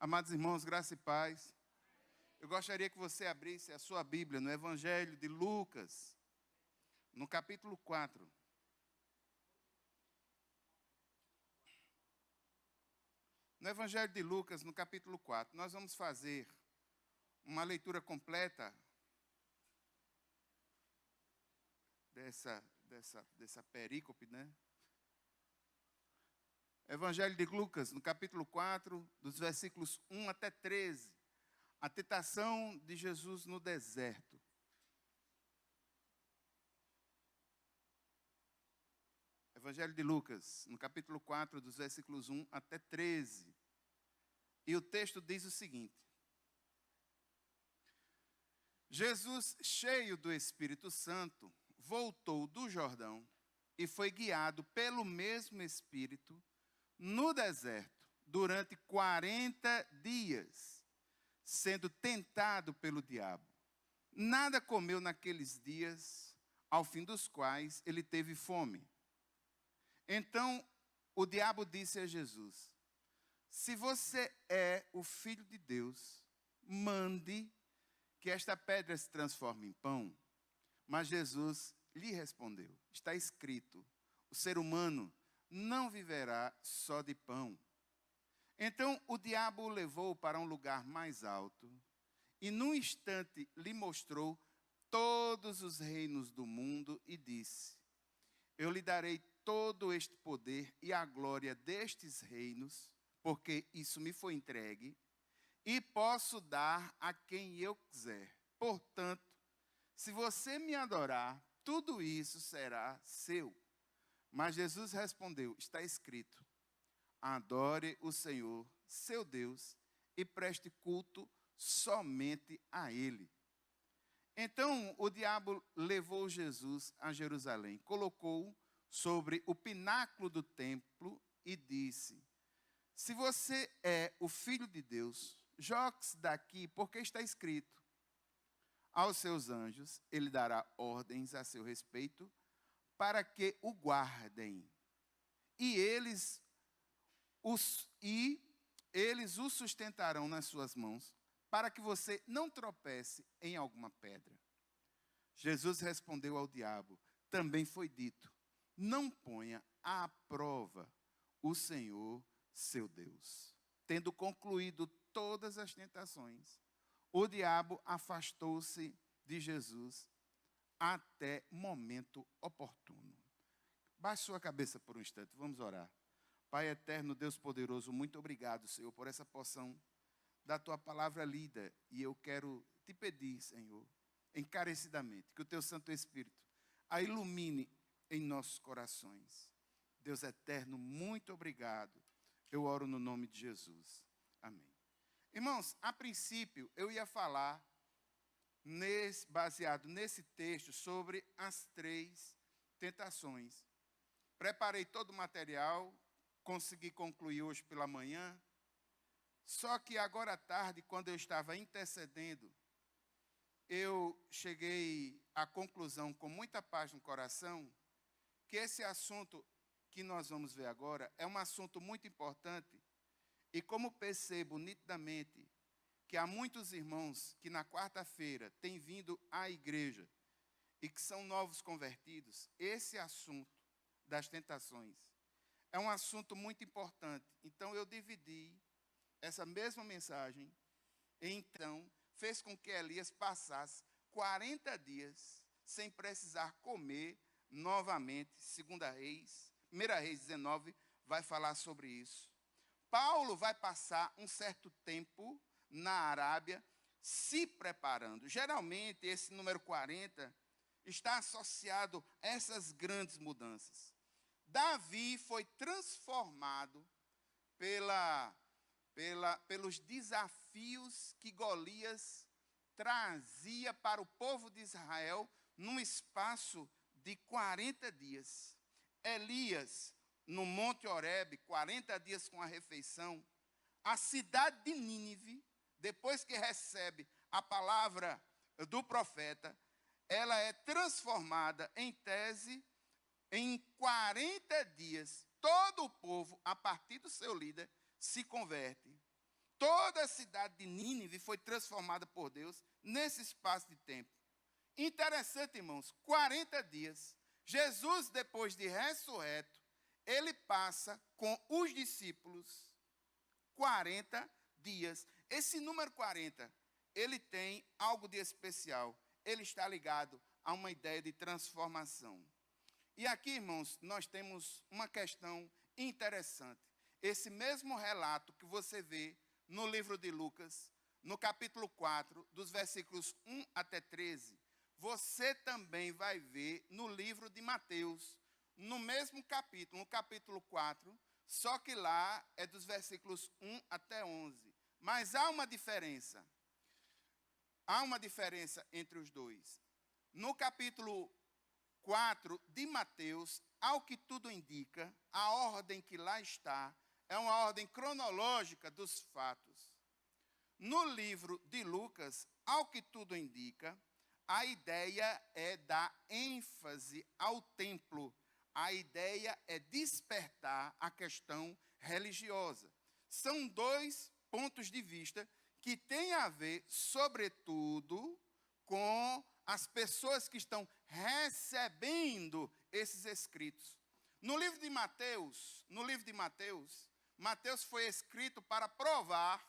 Amados irmãos, graça e paz. Eu gostaria que você abrisse a sua Bíblia no Evangelho de Lucas, no capítulo 4. No Evangelho de Lucas, no capítulo 4, nós vamos fazer uma leitura completa dessa perícope, né? Evangelho de Lucas, no capítulo 4, dos versículos 1 até 13. A tentação de Jesus no deserto. Evangelho de Lucas, no capítulo 4, dos versículos 1 até 13. E o texto diz o seguinte: Jesus, cheio do Espírito Santo, voltou do Jordão e foi guiado pelo mesmo Espírito no deserto durante 40 dias, sendo tentado pelo diabo. Nada comeu naqueles dias, ao fim dos quais ele teve fome. Então o diabo disse a Jesus: se você é o Filho de Deus, mande que esta pedra se transforme em pão. Mas Jesus lhe respondeu: está escrito, o ser humano não viverá só de pão. Então o diabo o levou para um lugar mais alto e num instante lhe mostrou todos os reinos do mundo e disse: eu lhe darei todo este poder e a glória destes reinos, porque isso me foi entregue, e posso dar a quem eu quiser. Portanto, se você me adorar, tudo isso será seu. Mas Jesus respondeu: está escrito, adore o Senhor, seu Deus, e preste culto somente a Ele. Então o diabo levou Jesus a Jerusalém, colocou-o sobre o pináculo do templo e disse: se você é o Filho de Deus, jogue-se daqui, porque está escrito, aos seus anjos ele dará ordens a seu respeito, para que o guardem, e eles o sustentarão nas suas mãos, para que você não tropece em alguma pedra. Jesus respondeu ao diabo: também foi dito, não ponha à prova o Senhor seu Deus. Tendo concluído todas as tentações, o diabo afastou-se de Jesus até momento oportuno. Baixe sua cabeça por um instante, vamos orar. Pai eterno, Deus poderoso, muito obrigado, Senhor, por essa porção da tua palavra lida. E eu quero te pedir, Senhor, encarecidamente, que o teu Santo Espírito a ilumine em nossos corações. Deus eterno, muito obrigado. Eu oro no nome de Jesus. Amém. Irmãos, a princípio eu ia falar, baseado nesse texto, sobre as 3 tentações. Preparei todo o material, consegui concluir hoje pela manhã. Só que agora à tarde, quando eu estava intercedendo, eu cheguei à conclusão, com muita paz no coração, que esse assunto que nós vamos ver agora é um assunto muito importante. E como percebo nitidamente que há muitos irmãos que na quarta-feira têm vindo à igreja e que são novos convertidos, esse assunto das tentações é um assunto muito importante. Então eu dividi essa mesma mensagem, e então fez com que Elias passasse 40 dias sem precisar comer novamente. 1 Reis 19 vai falar sobre isso. Paulo vai passar um certo tempo na Arábia se preparando. Geralmente esse número 40 está associado a essas grandes mudanças. Davi foi transformado pelos desafios que Golias trazia para o povo de Israel num espaço de 40 dias. Elias, no Monte Horebe, 40 dias com a refeição. A cidade de Nínive, depois que recebe a palavra do profeta, ela é transformada em tese em 40 dias. Todo o povo, a partir do seu líder, se converte. Toda a cidade de Nínive foi transformada por Deus nesse espaço de tempo. Interessante, irmãos, 40 dias. Jesus, depois de ressurreto, ele passa com os discípulos 40 dias. Esse número 40, ele tem algo de especial. Ele está ligado a uma ideia de transformação. E aqui, irmãos, nós temos uma questão interessante. Esse mesmo relato que você vê no livro de Lucas, no capítulo 4, dos versículos 1 até 13, você também vai ver no livro de Mateus, no mesmo capítulo, no capítulo 4, só que lá é dos versículos 1 até 11. Mas há uma diferença. Há uma diferença entre os dois. No capítulo 4 de Mateus, ao que tudo indica, a ordem que lá está é uma ordem cronológica dos fatos. No livro de Lucas, ao que tudo indica, a ideia é dar ênfase ao templo. A ideia é despertar a questão religiosa. São dois pontos de vista que têm a ver, sobretudo, com as pessoas que estão recebendo esses escritos. No livro de Mateus, Mateus foi escrito para provar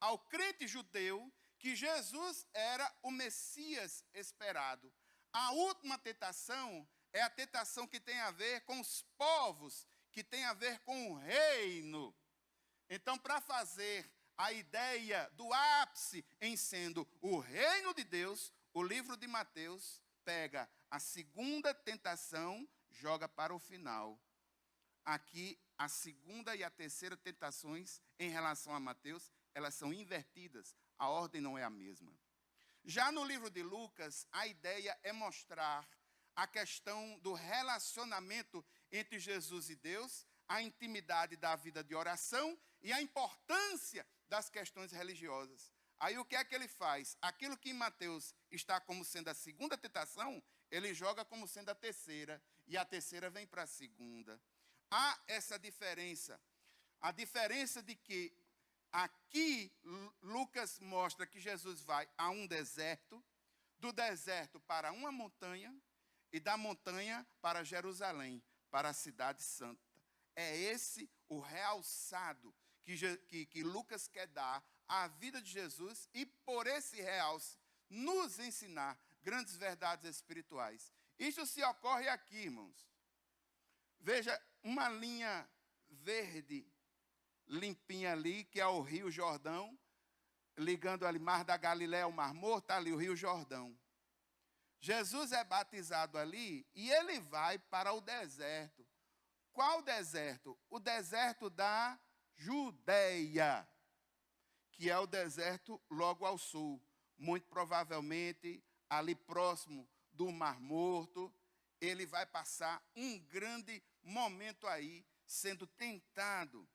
ao crente judeu que Jesus era o Messias esperado. A última tentação é a tentação que tem a ver com os povos, que tem a ver com o reino. Então, para fazer a ideia do ápice em sendo o reino de Deus, o livro de Mateus pega a segunda tentação, joga para o final. Aqui, a segunda e a terceira tentações, em relação a Mateus, elas são invertidas. A ordem não é a mesma. Já no livro de Lucas, a ideia é mostrar a questão do relacionamento entre Jesus e Deus, a intimidade da vida de oração e a importância das questões religiosas. Aí o que é que ele faz? Aquilo que em Mateus está como sendo a segunda tentação, ele joga como sendo a terceira, e a terceira vem para a segunda. Há essa diferença. A diferença de que aqui Lucas mostra que Jesus vai a um deserto, do deserto para uma montanha, e da montanha para Jerusalém, para a cidade santa. É esse o realçado que Lucas quer dar à vida de Jesus e, por esse realce, nos ensinar grandes verdades espirituais. Isso se ocorre aqui, irmãos. Veja, uma linha verde, limpinha ali, que é o Rio Jordão, ligando ali Mar da Galileia ao Mar Morto, está ali o Rio Jordão. Jesus é batizado ali e ele vai para o deserto. Qual deserto? O deserto da Judeia, que é o deserto logo ao sul. Muito provavelmente, ali próximo do Mar Morto, ele vai passar um grande momento aí, sendo tentado.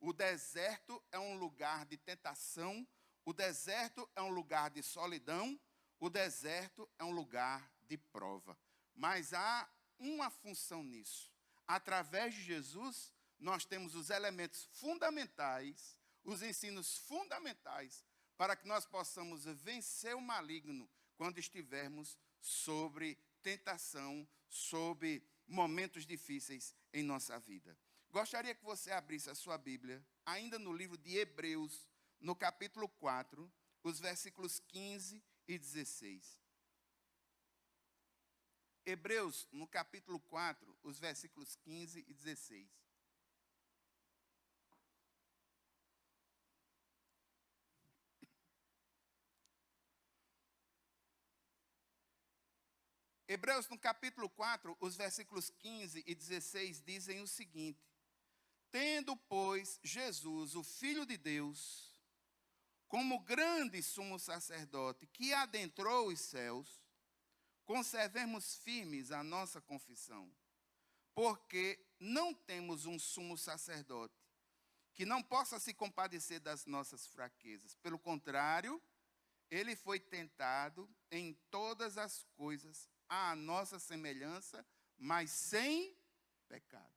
O deserto é um lugar de tentação, o deserto é um lugar de solidão, o deserto é um lugar de prova. Mas há uma função nisso. Através de Jesus, nós temos os elementos fundamentais, os ensinos fundamentais, para que nós possamos vencer o maligno quando estivermos sobre tentação, sobre momentos difíceis em nossa vida. Gostaria que você abrisse a sua Bíblia, ainda no livro de Hebreus, no capítulo 4, os versículos 15 e 16. Hebreus, no capítulo 4, os versículos 15 e 16. Hebreus, no capítulo 4, os versículos 15 e 16 dizem o seguinte: tendo, pois, Jesus, o Filho de Deus, como grande sumo sacerdote que adentrou os céus, conservemos firmes a nossa confissão, porque não temos um sumo sacerdote que não possa se compadecer das nossas fraquezas. Pelo contrário, ele foi tentado em todas as coisas à nossa semelhança, mas sem pecado.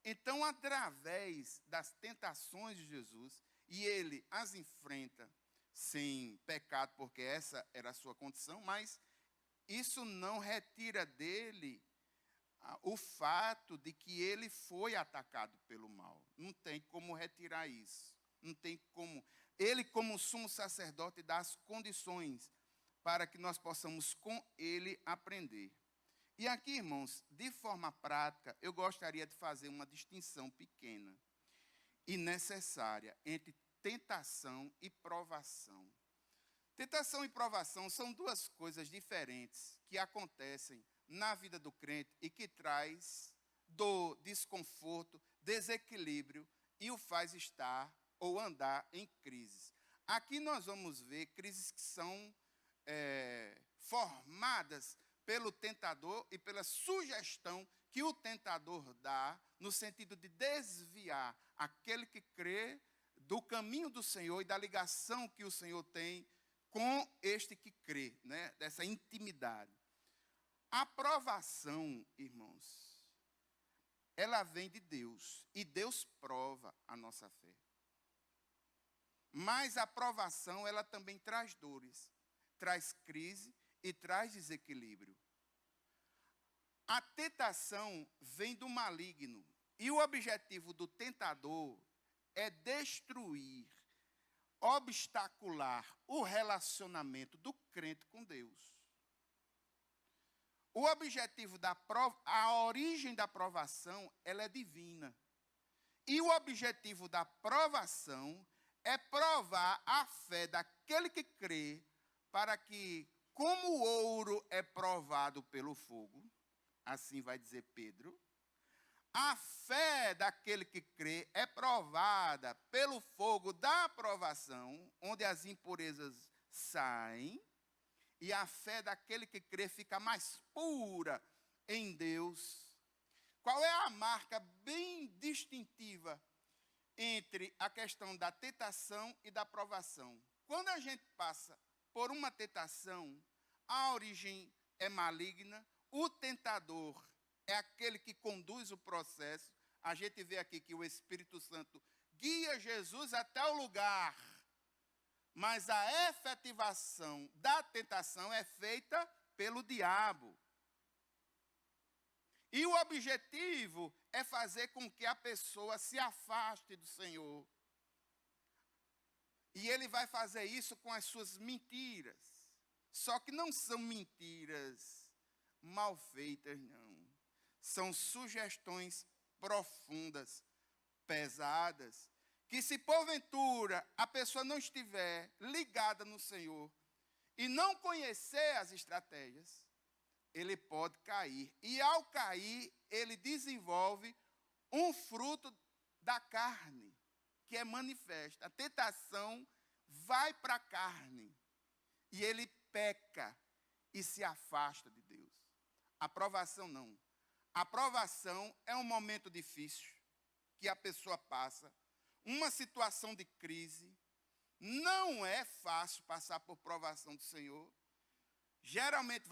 Então, através das tentações de Jesus e ele as enfrenta sem pecado, porque essa era a sua condição, mas isso não retira dele o fato de que ele foi atacado pelo mal. Não tem como retirar isso. Não tem como. Ele, como sumo sacerdote, dá as condições para que nós possamos com ele aprender. E aqui, irmãos, de forma prática, eu gostaria de fazer uma distinção pequena e necessária entre tentação e provação. Tentação e provação são duas coisas diferentes que acontecem na vida do crente e que traz dor, desconforto, desequilíbrio e o faz estar ou andar em crises. Aqui nós vamos ver crises que são formadas pelo tentador e pela sugestão que o tentador dá no sentido de desviar aquele que crê do caminho do Senhor e da ligação que o Senhor tem com este que crê, né? Dessa intimidade. A provação, irmãos, ela vem de Deus, e Deus prova a nossa fé. Mas a provação, ela também traz dores, traz crise e traz desequilíbrio. A tentação vem do maligno, e o objetivo do tentador é destruir, obstacular o relacionamento do crente com Deus. O objetivo a origem da provação, ela é divina. E o objetivo da provação é provar a fé daquele que crê, para que, como o ouro é provado pelo fogo, assim vai dizer Pedro, a fé daquele que crê é provada pelo fogo da provação, onde as impurezas saem, e a fé daquele que crê fica mais pura em Deus. Qual é a marca bem distintiva entre a questão da tentação e da provação? Quando a gente passa por uma tentação, a origem é maligna, o tentador é aquele que conduz o processo. A gente vê aqui que o Espírito Santo guia Jesus até o lugar, mas a efetivação da tentação é feita pelo diabo. E o objetivo é fazer com que a pessoa se afaste do Senhor. E ele vai fazer isso com as suas mentiras. Só que não são mentiras mal feitas, não. São sugestões profundas, pesadas, que se porventura a pessoa não estiver ligada no Senhor e não conhecer as estratégias, ele pode cair. E ao cair, ele desenvolve um fruto da carne, que é manifesta. A tentação vai para a carne e ele peca e se afasta de Deus. A provação não. A provação é um momento difícil que a pessoa passa, uma situação de crise. Não é fácil passar por provação do Senhor. Geralmente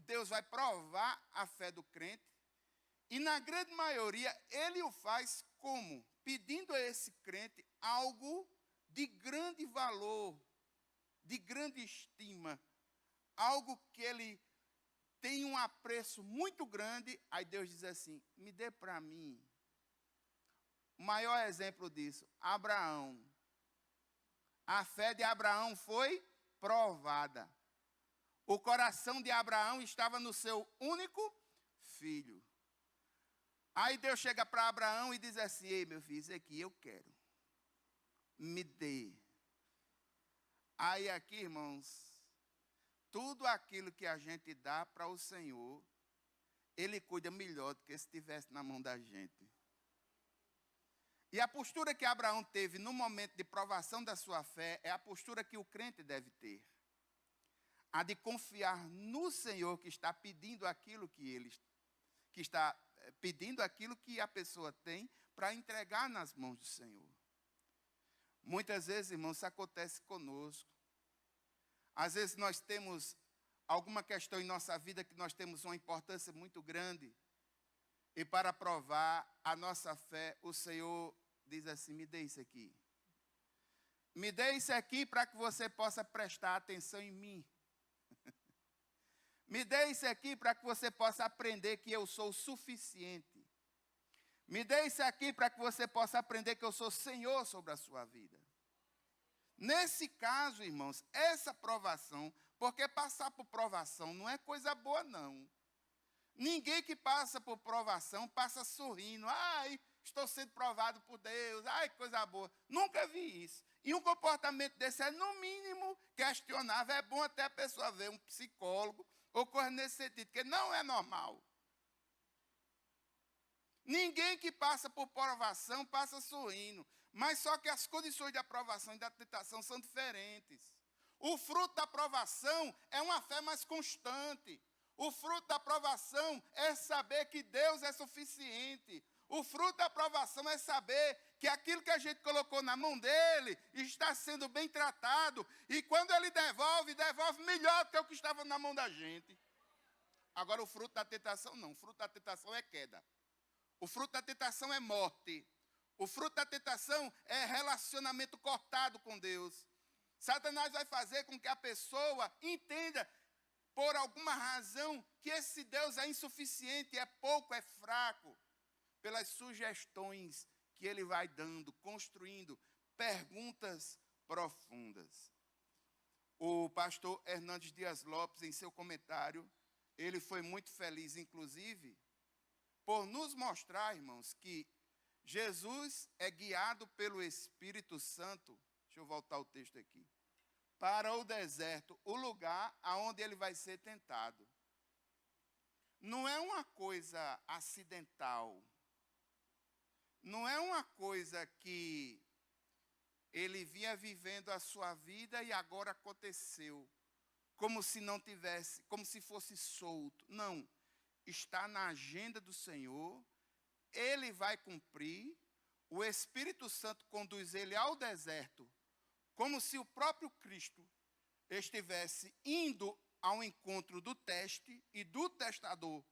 Deus vai provar a fé do crente. E na grande maioria, ele o faz como? Pedindo a esse crente algo de grande valor, de grande estima. Algo que ele tem um apreço muito grande. Aí Deus diz assim, me dê para mim. O maior exemplo disso, Abraão. A fé de Abraão foi provada. O coração de Abraão estava no seu único filho. Aí Deus chega para Abraão e diz assim, ei, meu filho, isso aqui eu quero. Me dê. Aí aqui, irmãos, tudo aquilo que a gente dá para o Senhor, Ele cuida melhor do que se estivesse na mão da gente. E a postura que Abraão teve no momento de provação da sua fé é a postura que o crente deve ter. A de confiar no Senhor que está pedindo aquilo que a pessoa tem para entregar nas mãos do Senhor. Muitas vezes, irmãos, isso acontece conosco. Às vezes nós temos alguma questão em nossa vida que nós temos uma importância muito grande. E para provar a nossa fé, o Senhor diz assim, me dê isso aqui. Me dê isso aqui para que você possa prestar atenção em mim. Me dê isso aqui para que você possa aprender que eu sou o suficiente. Me dê isso aqui para que você possa aprender que eu sou Senhor sobre a sua vida. Nesse caso, irmãos, essa provação, porque passar por provação não é coisa boa, não. Ninguém que passa por provação passa sorrindo. Ai, estou sendo provado por Deus. Ai, coisa boa. Nunca vi isso. E um comportamento desse é, no mínimo, questionável. É bom até a pessoa ver um psicólogo ou coisa nesse sentido, porque não é normal. Ninguém que passa por provação passa sorrindo. Mas só que as condições de aprovação e da tentação são diferentes. O fruto da aprovação é uma fé mais constante. O fruto da aprovação é saber que Deus é suficiente. O fruto da aprovação é saber que aquilo que a gente colocou na mão dele está sendo bem tratado. E quando ele devolve, devolve melhor do que o que estava na mão da gente. Agora, o fruto da tentação não. O fruto da tentação é queda. O fruto da tentação é morte. O fruto da tentação é relacionamento cortado com Deus. Satanás vai fazer com que a pessoa entenda, por alguma razão, que esse Deus é insuficiente, é pouco, é fraco. Pelas sugestões que ele vai dando, construindo perguntas profundas. O pastor Hernandes Dias Lopes, em seu comentário, ele foi muito feliz, inclusive, por nos mostrar, irmãos, que Jesus é guiado pelo Espírito Santo. Deixa eu voltar ao texto aqui. Para o deserto, o lugar aonde ele vai ser tentado. Não é uma coisa acidental. Não é uma coisa que ele vinha vivendo a sua vida e agora aconteceu. Como se não tivesse, como se fosse solto. Não. Está na agenda do Senhor. Ele vai cumprir. O Espírito Santo conduz ele ao deserto, como se o próprio Cristo estivesse indo ao encontro do teste e do testador.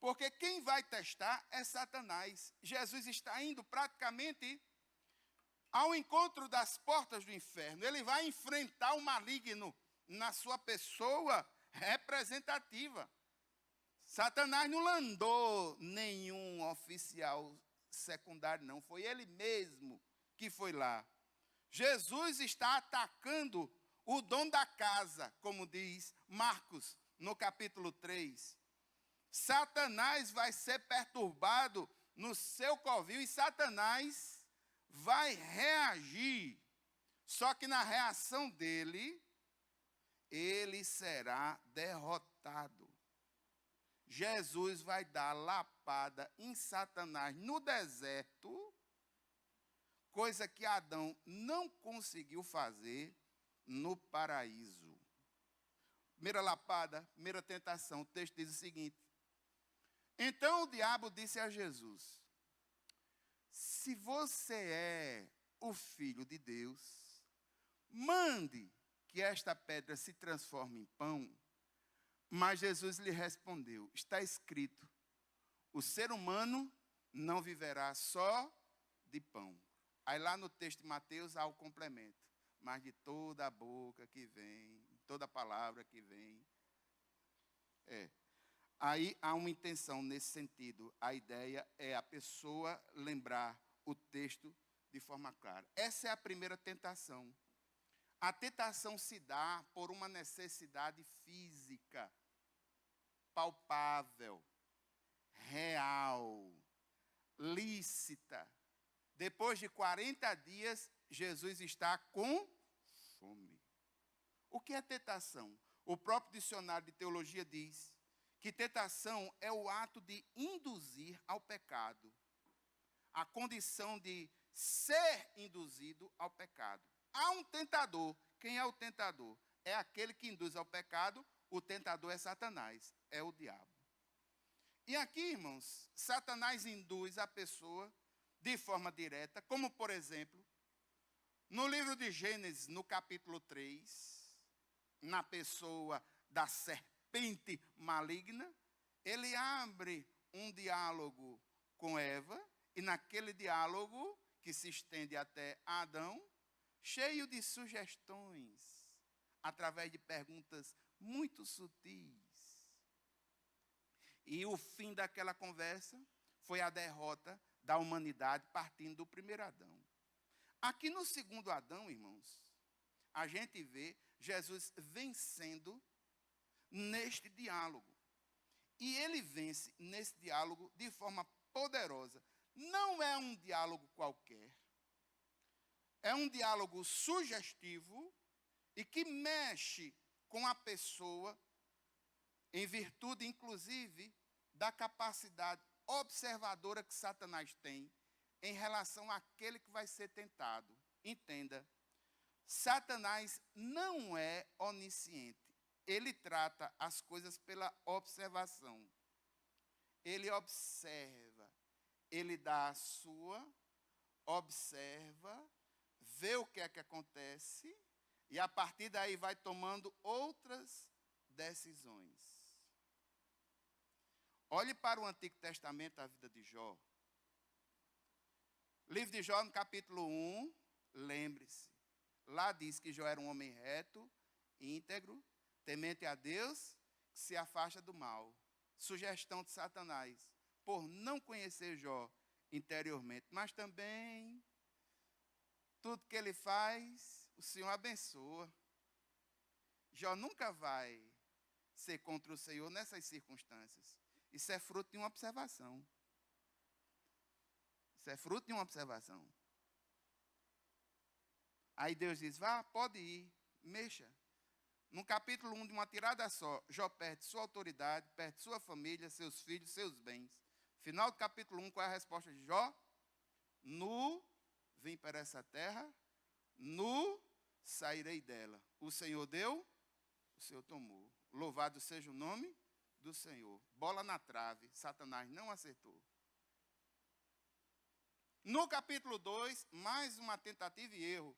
Porque quem vai testar é Satanás. Jesus está indo praticamente ao encontro das portas do inferno. Ele vai enfrentar o maligno na sua pessoa representativa. Satanás não landou nenhum oficial secundário, não. Foi ele mesmo que foi lá. Jesus está atacando o dono da casa, como diz Marcos, no capítulo 3. Satanás vai ser perturbado no seu covil e Satanás vai reagir. Só que na reação dele, ele será derrotado. Jesus vai dar lapada em Satanás no deserto, coisa que Adão não conseguiu fazer no paraíso. Primeira lapada, primeira tentação, o texto diz o seguinte: então o diabo disse a Jesus: se você é o Filho de Deus, mande que esta pedra se transforme em pão. Mas Jesus lhe respondeu: está escrito, o ser humano não viverá só de pão. Aí lá no texto de Mateus há o complemento: mas de toda a boca que vem, toda a palavra que vem. Aí há uma intenção nesse sentido. A ideia é a pessoa lembrar o texto de forma clara. Essa é a primeira tentação. A tentação se dá por uma necessidade física, palpável, real, lícita. Depois de 40 dias, Jesus está com fome. O que é tentação? O próprio dicionário de teologia diz que tentação é o ato de induzir ao pecado, a condição de ser induzido ao pecado. Há um tentador. Quem é o tentador? É aquele que induz ao pecado. O tentador é Satanás, é o diabo. E aqui, irmãos, Satanás induz a pessoa de forma direta, como, por exemplo, no livro de Gênesis, no capítulo 3, na pessoa da serpente maligna, ele abre um diálogo com Eva, e naquele diálogo, que se estende até Adão, cheio de sugestões, através de perguntas muito sutis. E o fim daquela conversa foi a derrota da humanidade partindo do primeiro Adão. Aqui no segundo Adão, irmãos, a gente vê Jesus vencendo neste diálogo. E ele vence nesse diálogo de forma poderosa. Não é um diálogo qualquer. É um diálogo sugestivo e que mexe com a pessoa, em virtude, inclusive, da capacidade observadora que Satanás tem em relação àquele que vai ser tentado. Entenda, Satanás não é onisciente. Ele trata as coisas pela observação. Ele observa, ele dá a sua, observa, vê o que é que acontece e a partir daí vai tomando outras decisões. Olhe para o Antigo Testamento, a vida de Jó. Livro de Jó, no capítulo 1, lembre-se. Lá diz que Jó era um homem reto, íntegro, temente a Deus, que se afasta do mal. Sugestão de Satanás, por não conhecer Jó interiormente. Mas também, tudo que ele faz, o Senhor abençoa. Jó nunca vai ser contra o Senhor nessas circunstâncias. Isso é fruto de uma observação. Isso é fruto de uma observação. Aí Deus diz, vá, pode ir, mexa. No capítulo 1, de uma tirada só, Jó perde sua autoridade, perde sua família, seus filhos, seus bens. Final do capítulo 1, qual é a resposta de Jó? Nu vim para essa terra, nu sairei dela. O Senhor deu, o Senhor tomou. Louvado seja o nome do Senhor. Bola na trave, Satanás não acertou. No capítulo 2, mais uma tentativa e erro,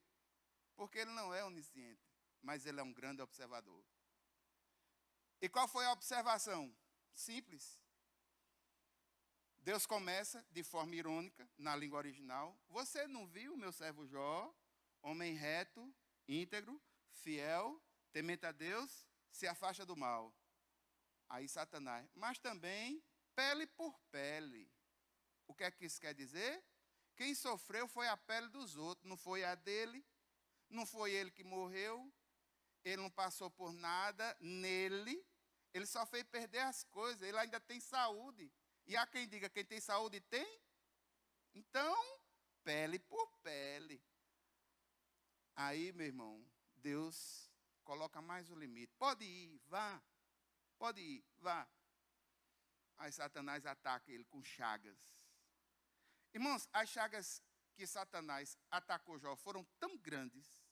porque ele não é onisciente, mas ele é um grande observador. E qual foi a observação? Simples. Deus começa, de forma irônica, na língua original, você não viu meu servo Jó, homem reto, íntegro, fiel, temente a Deus, se afasta do mal. Aí Satanás, mas também pele por pele. O que é que isso quer dizer? Quem sofreu foi a pele dos outros, não foi a dele, não foi ele que morreu, ele não passou por nada nele, ele só fez perder as coisas, ele ainda tem saúde. E há quem diga, quem tem saúde tem? Então, pele por pele. Aí, meu irmão, Deus coloca mais o limite. Pode ir, vá. Pode ir, vá. Aí Satanás ataca ele com chagas. Irmãos, as chagas que Satanás atacou Jó foram tão grandes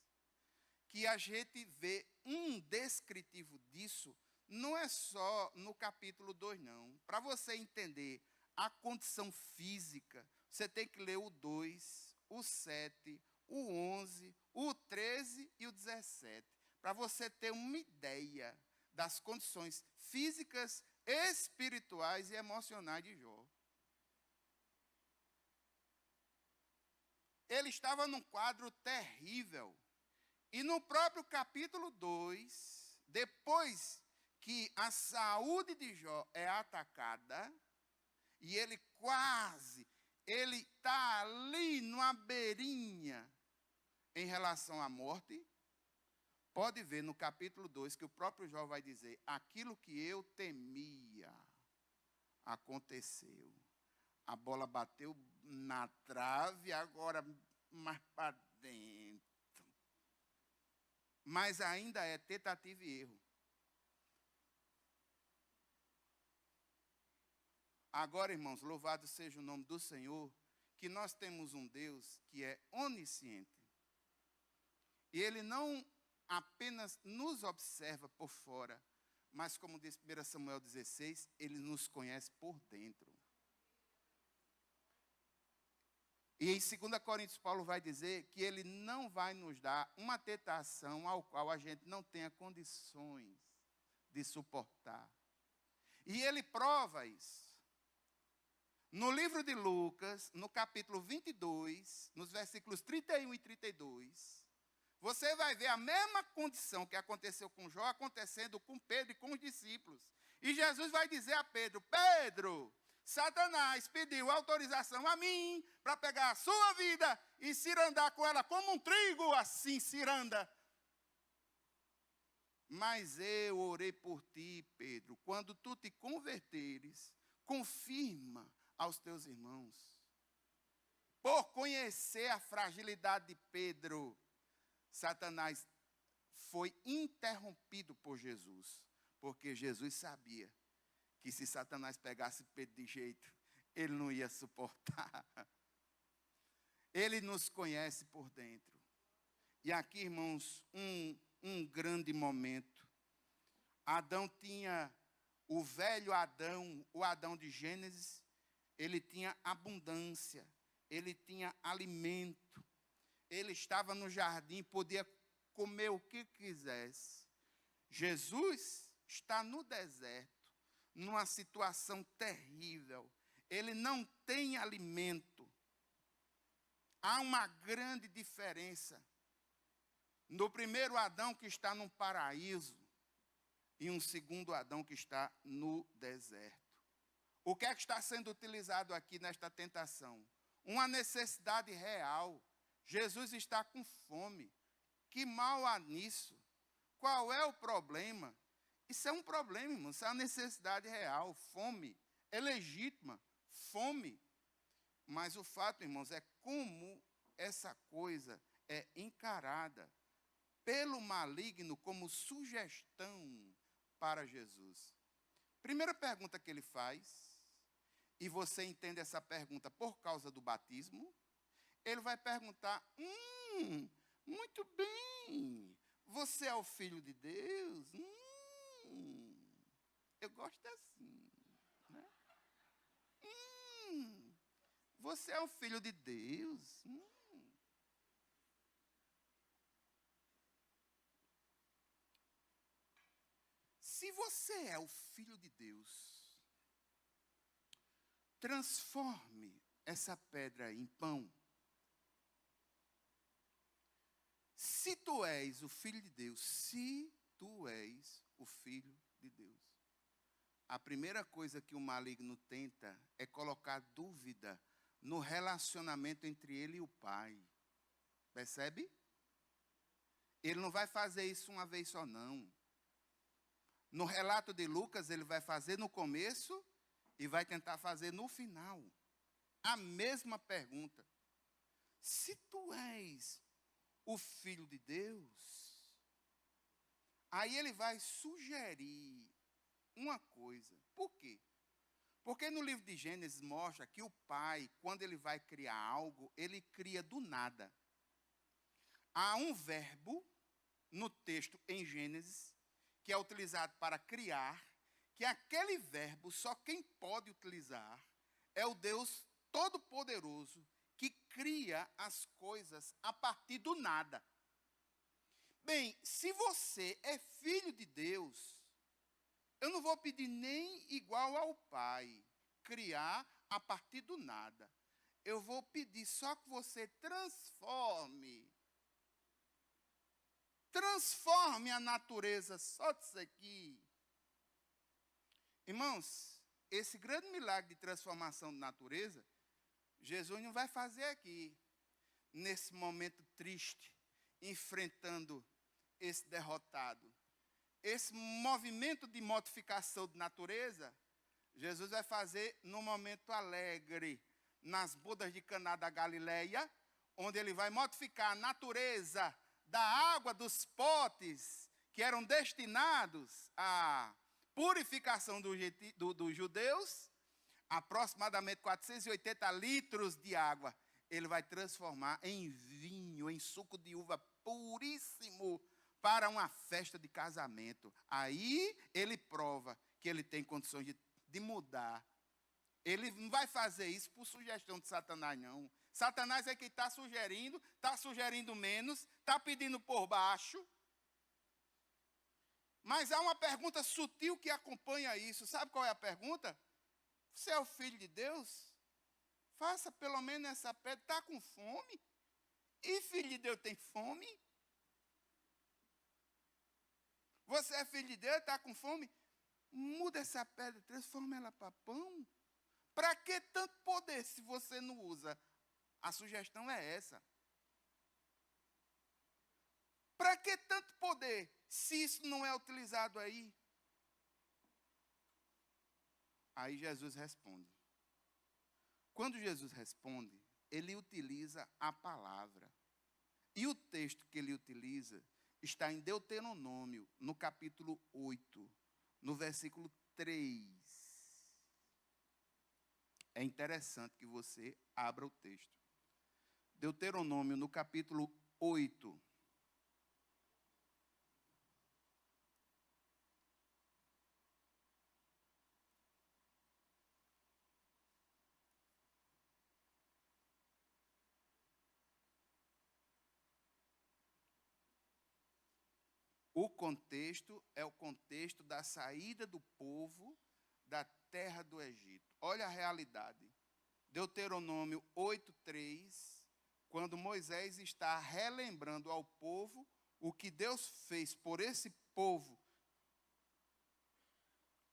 que a gente vê um descritivo disso, não é só no capítulo 2, não. Para você entender a condição física, você tem que ler o 2, o 7, o 11, o 13 e o 17. Para você ter uma ideia das condições físicas, espirituais e emocionais de Jó. Ele estava num quadro terrível. E no próprio capítulo 2, depois que a saúde de Jó é atacada, e ele está ali numa beirinha em relação à morte, pode ver no capítulo 2 que o próprio Jó vai dizer, aquilo que eu temia aconteceu. A bola bateu na trave, agora mais para dentro. Mas ainda é tentativa e erro. Agora, irmãos, louvado seja o nome do Senhor, que nós temos um Deus que é onisciente. E Ele não apenas nos observa por fora, mas como diz 1 Samuel 16, Ele nos conhece por dentro. E em 2 Coríntios, Paulo vai dizer que Ele não vai nos dar uma tentação ao qual a gente não tenha condições de suportar. E Ele prova isso. No livro de Lucas, no capítulo 22, nos versículos 31 e 32, você vai ver a mesma condição que aconteceu com Jó, acontecendo com Pedro e com os discípulos. E Jesus vai dizer a Pedro: Pedro, Satanás pediu autorização a mim para pegar a sua vida e cirandar com ela como um trigo, assim ciranda. Mas eu orei por ti, Pedro. Quando tu te converteres, confirma aos teus irmãos. Por conhecer a fragilidade de Pedro, Satanás foi interrompido por Jesus. Porque Jesus sabia que se Satanás pegasse Pedro de jeito, ele não ia suportar. Ele nos conhece por dentro. E aqui, irmãos, um grande momento. Adão tinha, o velho Adão, o Adão de Gênesis, ele tinha abundância, ele tinha alimento, ele estava no jardim, podia comer o que quisesse. Jesus está no deserto, numa situação terrível, ele não tem alimento. Há uma grande diferença no primeiro Adão que está no paraíso e um segundo Adão que está no deserto. O que é que está sendo utilizado aqui nesta tentação? Uma necessidade real. Jesus está com fome. Que mal há nisso? Qual é o problema? Isso é um problema, irmão. Isso é uma necessidade real. Fome é legítima. Fome. Mas o fato, irmãos, é como essa coisa é encarada pelo maligno como sugestão para Jesus. Primeira pergunta que ele faz, e você entende essa pergunta por causa do batismo, ele vai perguntar: muito bem, você é o Filho de Deus? Eu gosto assim, né? Você é o Filho de Deus? Se você é o Filho de Deus, transforme essa pedra em pão. Se tu és o Filho de Deus, se tu és o Filho de Deus. A primeira coisa que o maligno tenta é colocar dúvida no relacionamento entre ele e o Pai. Percebe? Ele não vai fazer isso uma vez só, não. No relato de Lucas, ele vai fazer no começo e vai tentar fazer no final. A mesma pergunta. Se tu és o Filho de Deus, aí ele vai sugerir uma coisa. Por quê? Porque no livro de Gênesis mostra que o pai, quando ele vai criar algo, ele cria do nada. Há um verbo no texto em Gênesis que é utilizado para criar, que aquele verbo só quem pode utilizar é o Deus Todo-Poderoso, que cria as coisas a partir do nada. Bem, se você é filho de Deus, eu não vou pedir nem igual ao Pai, criar a partir do nada. Eu vou pedir só que você transforme a natureza só disso aqui. Irmãos, esse grande milagre de transformação de natureza, Jesus não vai fazer aqui, nesse momento triste, enfrentando esse derrotado. Esse movimento de modificação de natureza, Jesus vai fazer num momento alegre, nas bodas de Caná da Galileia, onde ele vai modificar a natureza da água dos potes que eram destinados à purificação dos judeus, aproximadamente 480 litros de água, ele vai transformar em vinho, em suco de uva puríssimo para uma festa de casamento. Aí ele prova que ele tem condições de mudar. Ele não vai fazer isso por sugestão de Satanás, não. Satanás é quem está sugerindo menos, está pedindo por baixo. Mas há uma pergunta sutil que acompanha isso. Sabe qual é a pergunta? Você é o Filho de Deus? Faça pelo menos essa pedra. Está com fome? E Filho de Deus tem fome? Você é filho de Deus, está com fome? Muda essa pedra, transforma ela para pão. Para que tanto poder se você não usa? A sugestão é essa. Para que tanto poder se isso não é utilizado aí? Aí Jesus responde. Quando Jesus responde, ele utiliza a palavra. E o texto que ele utiliza está em Deuteronômio, no capítulo 8, no versículo 3. É interessante que você abra o texto. Deuteronômio, no capítulo 8. O contexto é o contexto da saída do povo da terra do Egito. Olha a realidade. Deuteronômio 8:3, quando Moisés está relembrando ao povo o que Deus fez por esse povo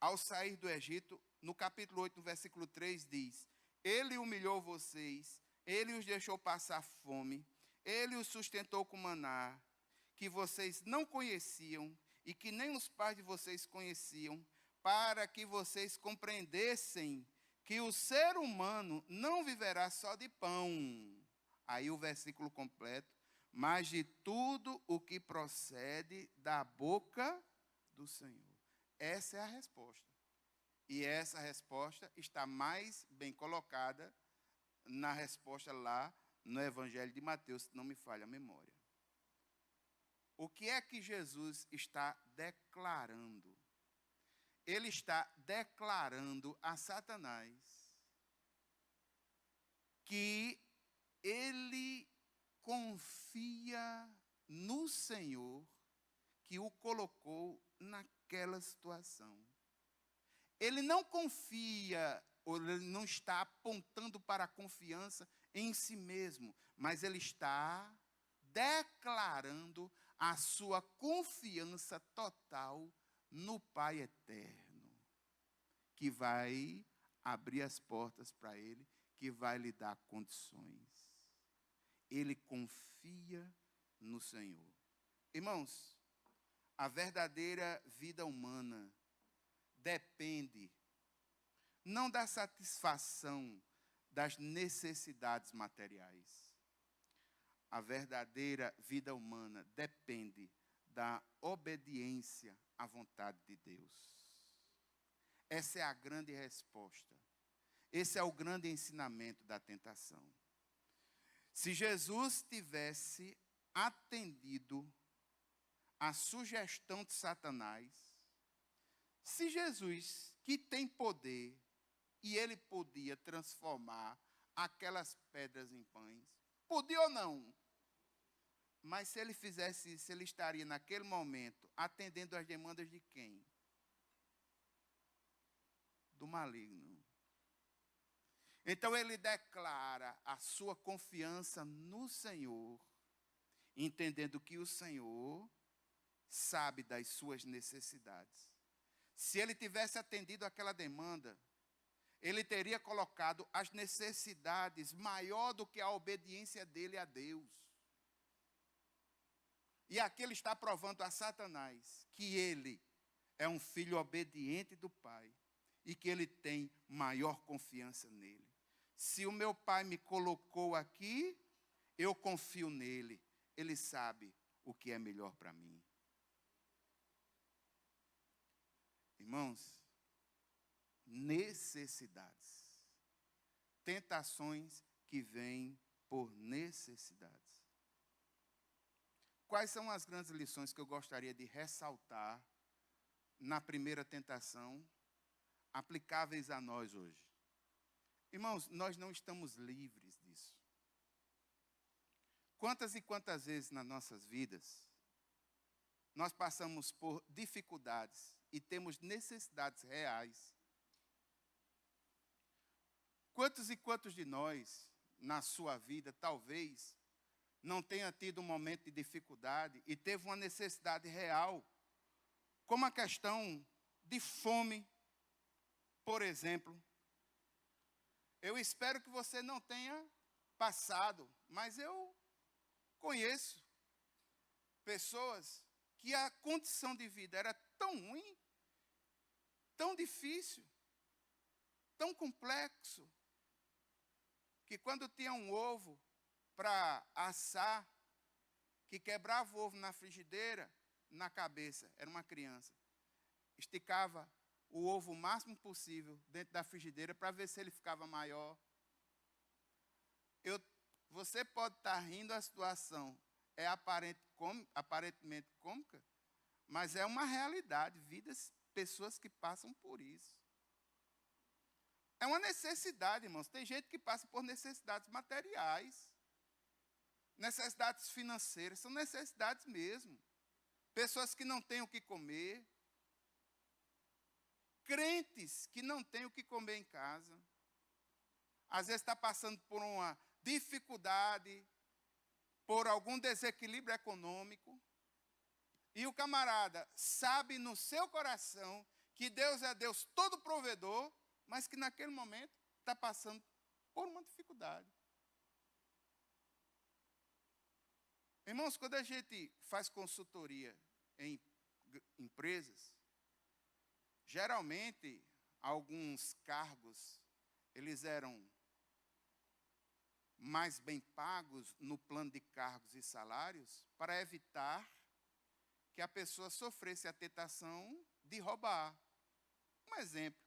ao sair do Egito, no capítulo 8, no versículo 3, diz: Ele humilhou vocês, ele os deixou passar fome, ele os sustentou com maná, que vocês não conheciam e que nem os pais de vocês conheciam, para que vocês compreendessem que o ser humano não viverá só de pão. Aí o versículo completo, mas de tudo o que procede da boca do Senhor. Essa é a resposta. E essa resposta está mais bem colocada na resposta lá no Evangelho de Mateus, se não me falha a memória. O que é que Jesus está declarando? Ele está declarando a Satanás que ele confia no Senhor que o colocou naquela situação. Ele não confia, ou ele não está apontando para a confiança em si mesmo, mas ele está declarando a sua confiança total no Pai eterno, que vai abrir as portas para ele, que vai lhe dar condições. Ele confia no Senhor. Irmãos, a verdadeira vida humana depende não da satisfação das necessidades materiais. A verdadeira vida humana depende da obediência à vontade de Deus. Essa é a grande resposta. Esse é o grande ensinamento da tentação. Se Jesus tivesse atendido à sugestão de Satanás, se Jesus, que tem poder, e ele podia transformar aquelas pedras em pães, podia ou não? Mas se ele fizesse isso, ele estaria naquele momento atendendo às demandas de quem? Do maligno. Então ele declara a sua confiança no Senhor, entendendo que o Senhor sabe das suas necessidades. Se ele tivesse atendido aquela demanda, ele teria colocado as necessidades maior do que a obediência dele a Deus. E aqui ele está provando a Satanás que ele é um filho obediente do Pai e que ele tem maior confiança nele. Se o meu Pai me colocou aqui, eu confio nele. Ele sabe o que é melhor para mim. Irmãos, necessidades. Tentações que vêm por necessidades. Quais são as grandes lições que eu gostaria de ressaltar na primeira tentação, aplicáveis a nós hoje? Irmãos, nós não estamos livres disso. Quantas e quantas vezes nas nossas vidas nós passamos por dificuldades e temos necessidades reais? Quantos e quantos de nós, na sua vida, talvez não tenha tido um momento de dificuldade e teve uma necessidade real como a questão de fome, por exemplo. Eu espero que você não tenha passado, mas eu conheço pessoas que a condição de vida era tão ruim, tão difícil, tão complexo, que quando tinha um ovo para assar, que quebrava o ovo na frigideira, na cabeça, era uma criança, esticava o ovo o máximo possível dentro da frigideira para ver se ele ficava maior. Você pode estar rindo, a situação é aparentemente cômica, mas é uma realidade, pessoas que passam por isso. É uma necessidade, irmãos. Tem gente que passa por necessidades materiais, necessidades financeiras, são necessidades mesmo. Pessoas que não têm o que comer, crentes que não têm o que comer em casa, às vezes está passando por uma dificuldade, por algum desequilíbrio econômico, e o camarada sabe no seu coração que Deus é Deus todo provedor, mas que naquele momento está passando por uma dificuldade. Irmãos, quando a gente faz consultoria em empresas, geralmente alguns cargos, eles eram mais bem pagos no plano de cargos e salários para evitar que a pessoa sofresse a tentação de roubar. Um exemplo,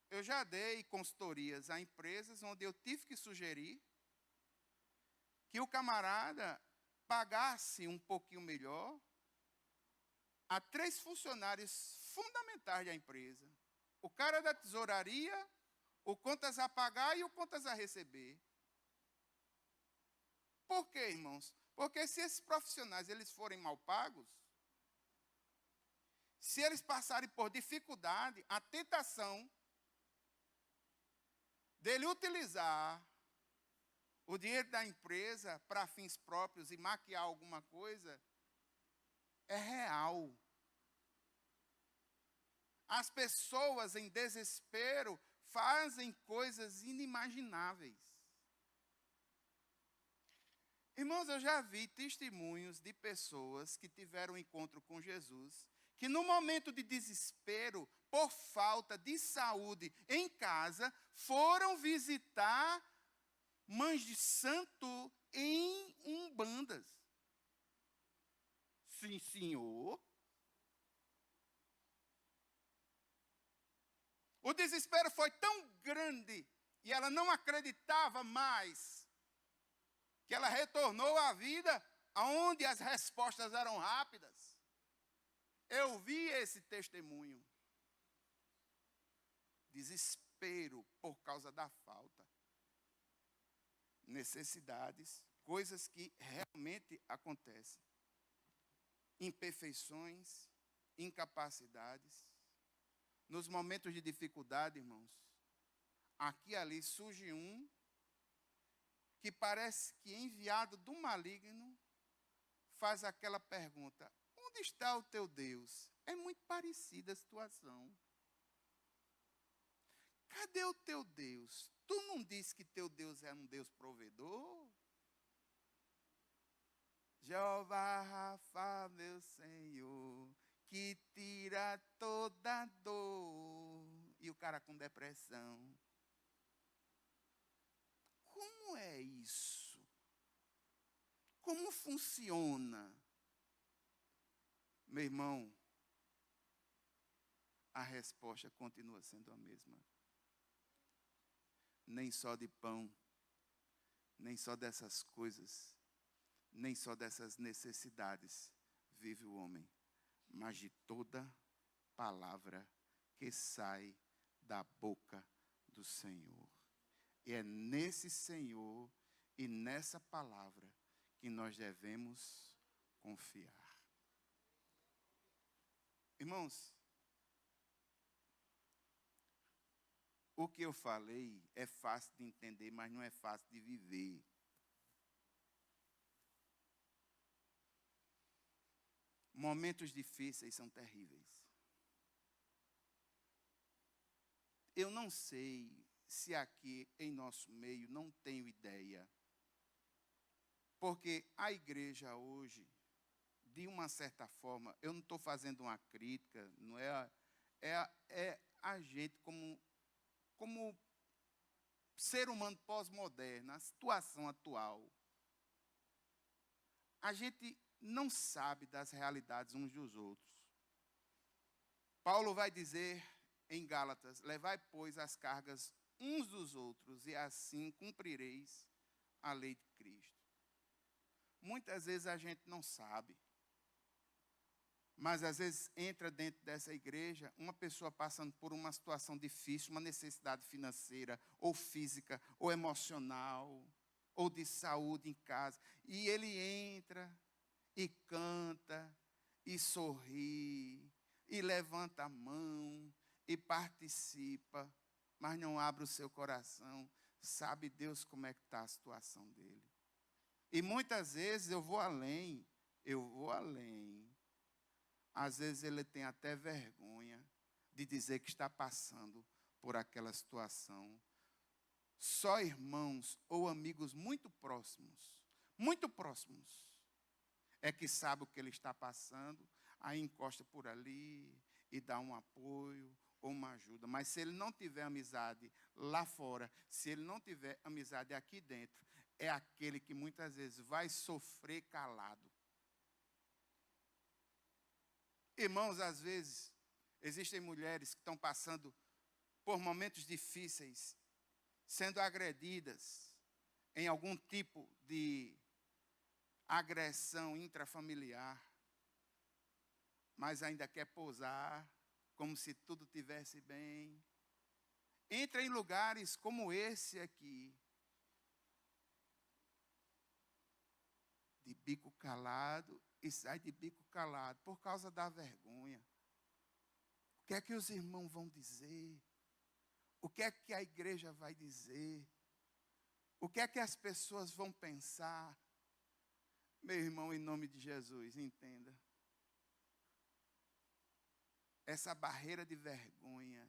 eu já dei consultorias a empresas onde eu tive que sugerir que o camarada pagasse um pouquinho melhor a 3 funcionários fundamentais da empresa. O cara da tesouraria, o contas a pagar e o contas a receber. Por quê, irmãos? Porque se esses profissionais eles forem mal pagos, se eles passarem por dificuldade, a tentação dele utilizar o dinheiro da empresa para fins próprios e maquiar alguma coisa, é real. As pessoas em desespero fazem coisas inimagináveis. Irmãos, eu já vi testemunhos de pessoas que tiveram um encontro com Jesus, que no momento de desespero, por falta de saúde em casa, foram visitar mães de santo em umbandas. Sim, senhor. O desespero foi tão grande e ela não acreditava mais que ela retornou à vida onde as respostas eram rápidas. Eu vi esse testemunho. Desespero por causa da falta. Necessidades, coisas que realmente acontecem. Imperfeições, incapacidades. Nos momentos de dificuldade, irmãos, aqui e ali surge um que parece que enviado do maligno faz aquela pergunta: onde está o teu Deus? É muito parecida a situação. Cadê o teu Deus? Tu não disse que teu Deus é um Deus provedor? Jeová Rafa, meu Senhor, que tira toda dor. E o cara com depressão. Como é isso? Como funciona? Meu irmão, a resposta continua sendo a mesma. Nem só de pão, nem só dessas coisas, nem só dessas necessidades vive o homem, mas de toda palavra que sai da boca do Senhor. E é nesse Senhor e nessa palavra que nós devemos confiar. Irmãos, o que eu falei é fácil de entender, mas não é fácil de viver. Momentos difíceis são terríveis. Eu não sei se aqui em nosso meio, não tenho ideia. Porque a igreja hoje, de uma certa forma, eu não estou fazendo uma crítica, não é a gente como ser humano pós-moderno, a situação atual. A gente não sabe das realidades uns dos outros. Paulo vai dizer em Gálatas: levai, pois, as cargas uns dos outros, e assim cumprireis a lei de Cristo. Muitas vezes a gente não sabe, mas às vezes entra dentro dessa igreja uma pessoa passando por uma situação difícil, uma necessidade financeira, ou física, ou emocional, ou de saúde em casa, e ele entra e canta, e sorri, e levanta a mão, e participa, mas não abre o seu coração. Sabe Deus como é que está a situação dele. E muitas vezes eu vou além. Às vezes ele tem até vergonha de dizer que está passando por aquela situação. Só irmãos ou amigos muito próximos, é que sabe o que ele está passando, aí encosta por ali e dá um apoio ou uma ajuda. Mas se ele não tiver amizade lá fora, se ele não tiver amizade aqui dentro, é aquele que muitas vezes vai sofrer calado. Irmãos, às vezes, existem mulheres que estão passando por momentos difíceis, sendo agredidas em algum tipo de agressão intrafamiliar, mas ainda quer pousar como se tudo tivesse bem. Entra em lugares como esse aqui, de bico calado, e sai de bico calado por causa da vergonha. O que é que os irmãos vão dizer? O que é que a igreja vai dizer? O que é que as pessoas vão pensar? Meu irmão, em nome de Jesus, entenda. Essa barreira de vergonha,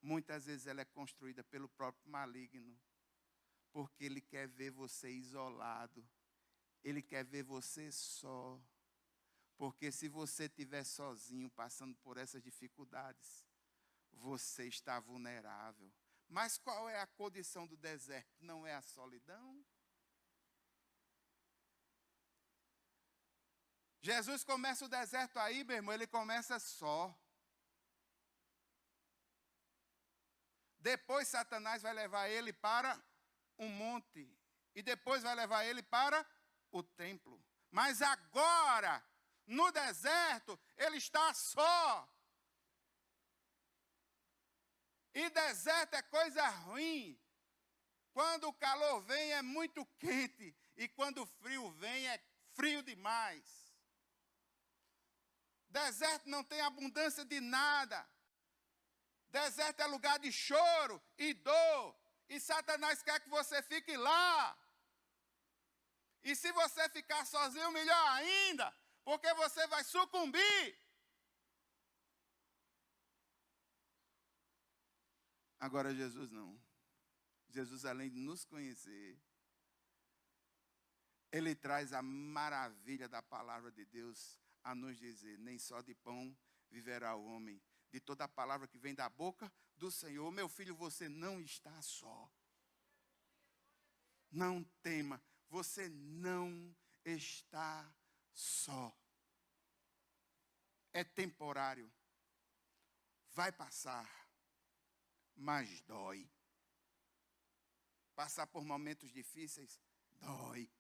muitas vezes ela é construída pelo próprio maligno, porque ele quer ver você isolado, ele quer ver você só, porque se você estiver sozinho, passando por essas dificuldades, você está vulnerável. Mas qual é a condição do deserto? Não é a solidão? Jesus começa o deserto aí, meu irmão, ele começa só. Depois Satanás vai levar ele para um monte. E depois vai levar ele para o templo. Mas agora, no deserto, ele está só. E deserto é coisa ruim. Quando o calor vem é muito quente. E quando o frio vem é frio demais. Deserto não tem abundância de nada. Deserto é lugar de choro e dor. E Satanás quer que você fique lá. E se você ficar sozinho, melhor ainda, porque você vai sucumbir. Agora Jesus não. Jesus, além de nos conhecer, ele traz a maravilha da palavra de Deus a nos dizer: nem só de pão viverá o homem, de toda a palavra que vem da boca do Senhor. Meu filho, você não está só. Não tema, você não está só. É temporário. Vai passar, mas dói. Passar por momentos difíceis, dói.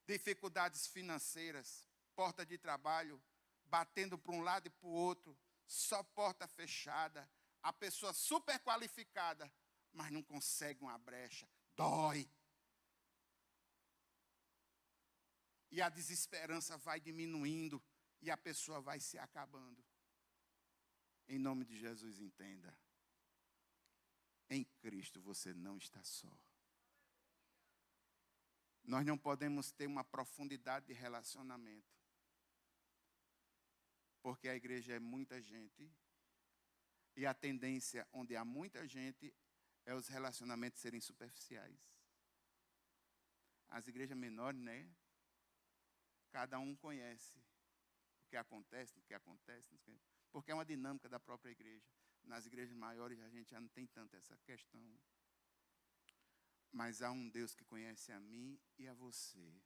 Dificuldades financeiras, porta de trabalho, batendo para um lado e para o outro, só porta fechada, a pessoa super qualificada, mas não consegue uma brecha, dói. E a desesperança vai diminuindo e a pessoa vai se acabando. Em nome de Jesus, entenda. Em Cristo você não está só. Nós não podemos ter uma profundidade de relacionamento Porque a igreja é muita gente. E a tendência onde há muita gente é os relacionamentos serem superficiais. As igrejas menores, né? Cada um conhece o que acontece, porque é uma dinâmica da própria igreja. Nas igrejas maiores a gente já não tem tanto essa questão. Mas há um Deus que conhece a mim e a você.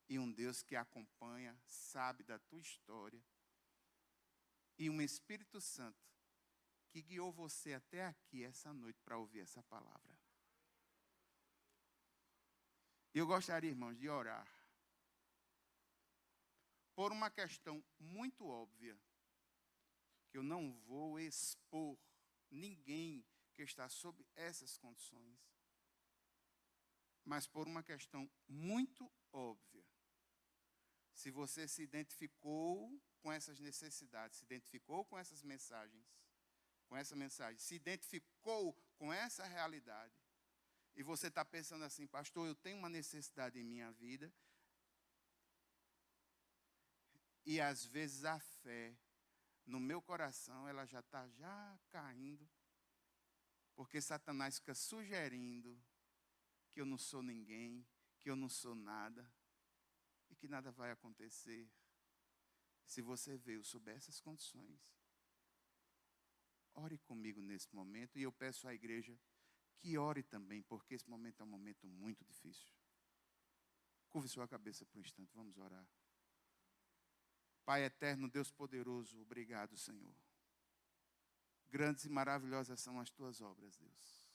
E um Deus que acompanha, sabe da tua história. E um Espírito Santo que guiou você até aqui essa noite para ouvir essa palavra. Eu gostaria, irmãos, de orar por uma questão muito óbvia, que eu não vou expor ninguém que está sob essas condições, mas por uma questão muito óbvia. Se você se identificou com essas necessidades, se identificou com essas mensagens, se identificou com essa realidade, e você está pensando assim, pastor, eu tenho uma necessidade em minha vida, e às vezes a fé no meu coração, ela já está caindo, porque Satanás fica sugerindo que eu não sou ninguém, que eu não sou nada, e que nada vai acontecer. Se você veio sob essas condições, ore comigo nesse momento, e eu peço à igreja que ore também, porque esse momento é um momento muito difícil. Curve sua cabeça por um instante, vamos orar. Pai eterno, Deus poderoso, obrigado, Senhor. Grandes e maravilhosas são as tuas obras, Deus.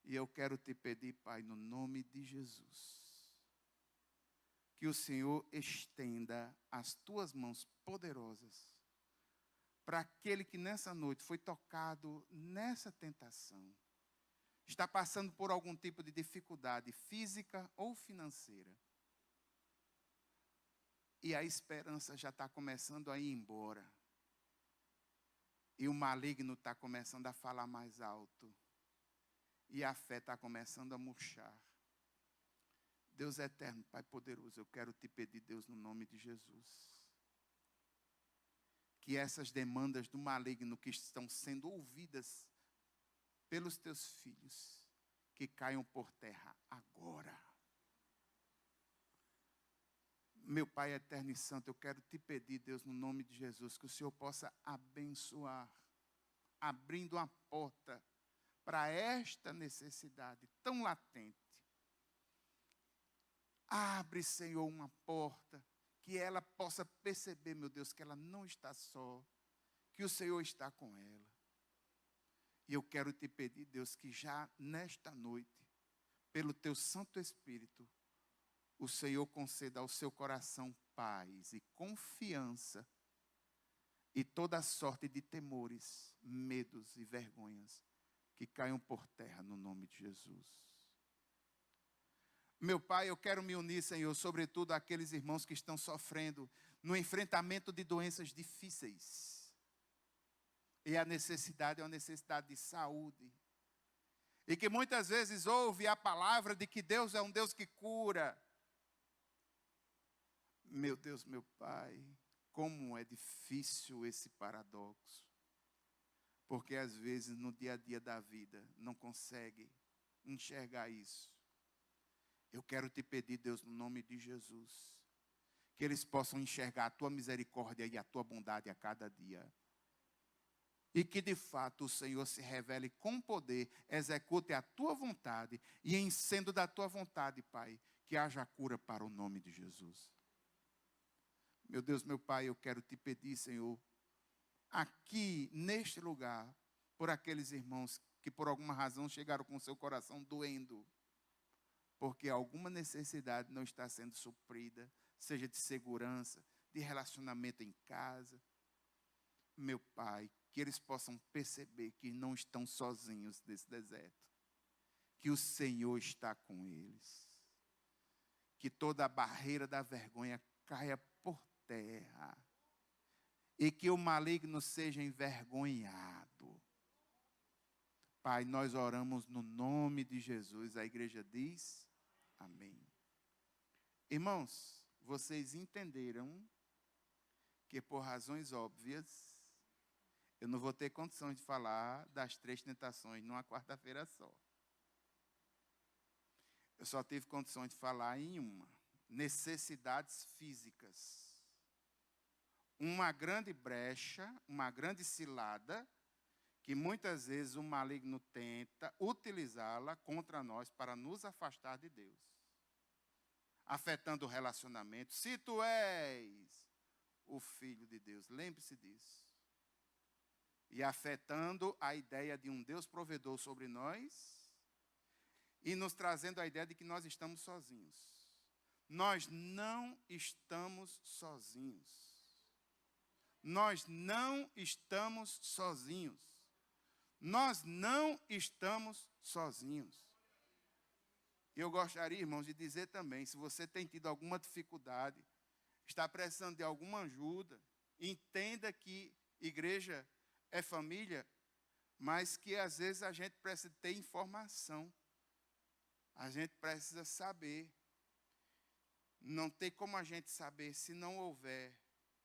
E eu quero te pedir, Pai, no nome de Jesus, que o Senhor estenda as tuas mãos poderosas para aquele que nessa noite foi tocado nessa tentação, está passando por algum tipo de dificuldade física ou financeira, e a esperança já está começando a ir embora, e o maligno está começando a falar mais alto, e a fé está começando a murchar. Deus eterno, Pai poderoso, eu quero te pedir, Deus, no nome de Jesus, que essas demandas do maligno que estão sendo ouvidas pelos teus filhos, que caiam por terra agora. Meu Pai eterno e santo, eu quero te pedir, Deus, no nome de Jesus, que o Senhor possa abençoar, abrindo uma porta para esta necessidade tão latente. Abre, Senhor, uma porta, que ela possa perceber, meu Deus, que ela não está só, que o Senhor está com ela. E eu quero te pedir, Deus, que já nesta noite, pelo teu Santo Espírito, o Senhor conceda ao seu coração paz e confiança, e toda sorte de temores, medos e vergonhas que caiam por terra no nome de Jesus. Meu Pai, eu quero me unir, Senhor, sobretudo àqueles irmãos que estão sofrendo no enfrentamento de doenças difíceis. E a necessidade é uma necessidade de saúde. E que muitas vezes ouve a palavra de que Deus é um Deus que cura. Meu Deus, meu Pai, como é difícil esse paradoxo. Porque às vezes no dia a dia da vida não consegue enxergar isso. Eu quero te pedir, Deus, no nome de Jesus, que eles possam enxergar a tua misericórdia e a tua bondade a cada dia. E que de fato o Senhor se revele com poder, execute a tua vontade, e em sendo da tua vontade, Pai, que haja cura para o nome de Jesus. Meu Deus, meu Pai, eu quero te pedir, Senhor, aqui neste lugar, por aqueles irmãos que por alguma razão chegaram com seu coração doendo, porque alguma necessidade não está sendo suprida, seja de segurança, de relacionamento em casa. Meu Pai, que eles possam perceber que não estão sozinhos nesse deserto, que o Senhor está com eles, que toda a barreira da vergonha caia por terra, e que o maligno seja envergonhado. Pai, nós oramos no nome de Jesus. A igreja diz, amém. Irmãos, vocês entenderam que, por razões óbvias, eu não vou ter condição de falar das 3 tentações numa quarta-feira só. Eu só tive condição de falar em uma. Necessidades físicas. Uma grande brecha, uma grande cilada, que muitas vezes o maligno tenta utilizá-la contra nós para nos afastar de Deus. Afetando o relacionamento. Se tu és o Filho de Deus, lembre-se disso. E afetando a ideia de um Deus provedor sobre nós e nos trazendo a ideia de que nós estamos sozinhos. Nós não estamos sozinhos. Nós não estamos sozinhos. Nós não estamos sozinhos. Eu gostaria, irmãos, de dizer também, se você tem tido alguma dificuldade, está precisando de alguma ajuda, entenda que igreja é família, mas que às vezes a gente precisa ter informação. A gente precisa saber. Não tem como a gente saber se não houver,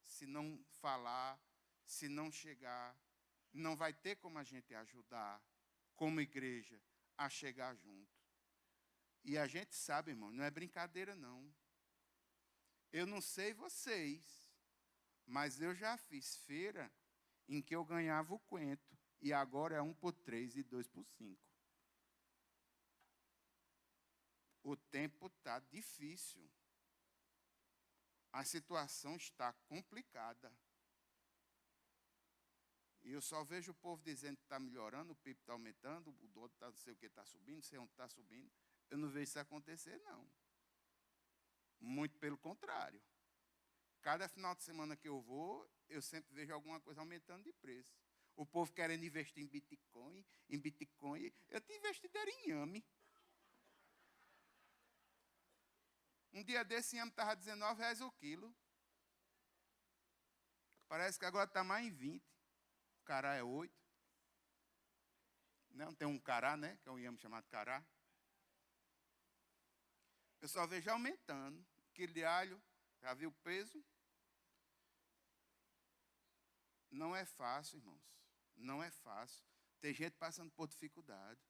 se não falar, se não chegar. Não vai ter como a gente ajudar, como igreja, a chegar junto. E a gente sabe, irmão, não é brincadeira não. Eu não sei vocês, mas eu já fiz feira em que eu ganhava o quento. E agora é 1 por 3 e 2 por 5. O tempo está difícil. A situação está complicada. E eu só vejo o povo dizendo que está melhorando, o PIB está aumentando, o dólar tá, não sei o que está subindo, não sei onde está subindo. Eu não vejo isso acontecer, não. Muito pelo contrário. Cada final de semana que eu vou, eu sempre vejo alguma coisa aumentando de preço. O povo querendo investir em Bitcoin, Eu tinha investido em inhame. Um dia desse, inhame estava R$19 o quilo. Parece que agora está mais em 20. O cará é 8. Não, tem um cará, né? Que é um inhame chamado cará. Eu só vejo aumentando. Quilo de alho, já viu o peso? Não é fácil, irmãos. Não é fácil. Tem gente passando por dificuldade.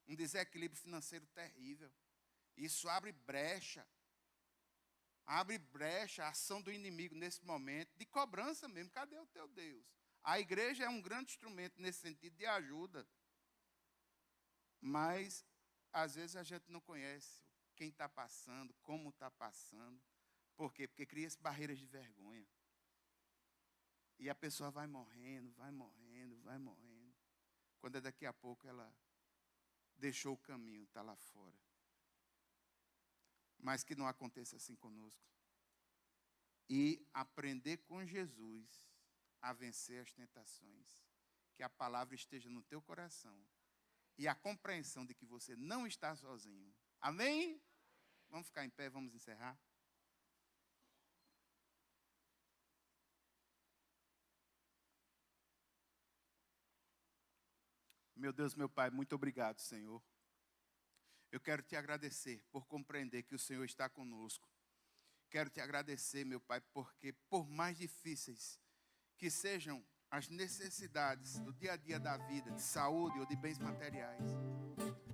Um desequilíbrio financeiro terrível. Isso abre brecha. Abre brecha a ação do inimigo nesse momento, de cobrança mesmo. Cadê o teu Deus? A igreja é um grande instrumento nesse sentido de ajuda. Mas, às vezes, a gente não conhece quem está passando, como está passando. Por quê? Porque cria-se barreiras de vergonha. E a pessoa vai morrendo, vai morrendo, vai morrendo. Quando daqui a pouco ela deixou o caminho, está lá fora. Mas que não aconteça assim conosco. E aprender com Jesus a vencer as tentações. Que a palavra esteja no teu coração. E a compreensão de que você não está sozinho. Amém? Vamos ficar em pé, vamos encerrar. Meu Deus, meu Pai, muito obrigado, Senhor. Eu quero te agradecer por compreender que o Senhor está conosco. Quero te agradecer, meu Pai, porque por mais difíceis que sejam as necessidades do dia a dia da vida, de saúde ou de bens materiais,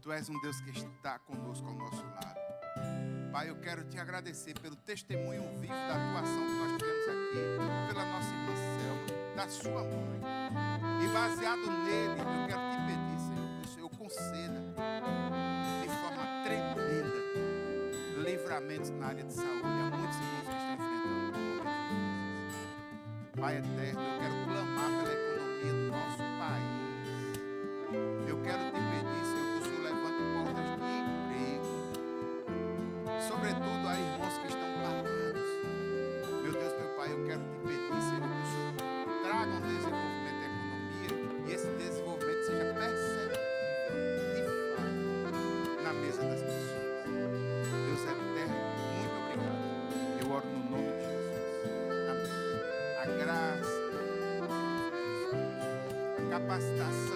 Tu és um Deus que está conosco ao nosso lado. Pai, eu quero te agradecer pelo testemunho vivo da Tua ação que nós tivemos aqui, pela nossa irmã Selma, da sua mãe. E baseado nele, eu quero te pedir, Senhor, que o Senhor conceda de forma tremenda livramentos na área de saúde. Há muitos irmãos que estão enfrentando o momento de Pai eterno, eu quero clamar pela economia do nosso país. Eu quero te pedir, Senhor, que o Senhor levante portas de emprego. Sobretudo a irmãos que estão parados. Meu Deus, meu Pai, eu quero te pedir, Senhor, que o Senhor traga um desenvolvimento da economia e esse desenvolvimento seja perceptível, de fato, na mesa das pessoas. Deus eterno, muito obrigado. Eu oro no nome de Jesus. Amém. A graça, a capacitação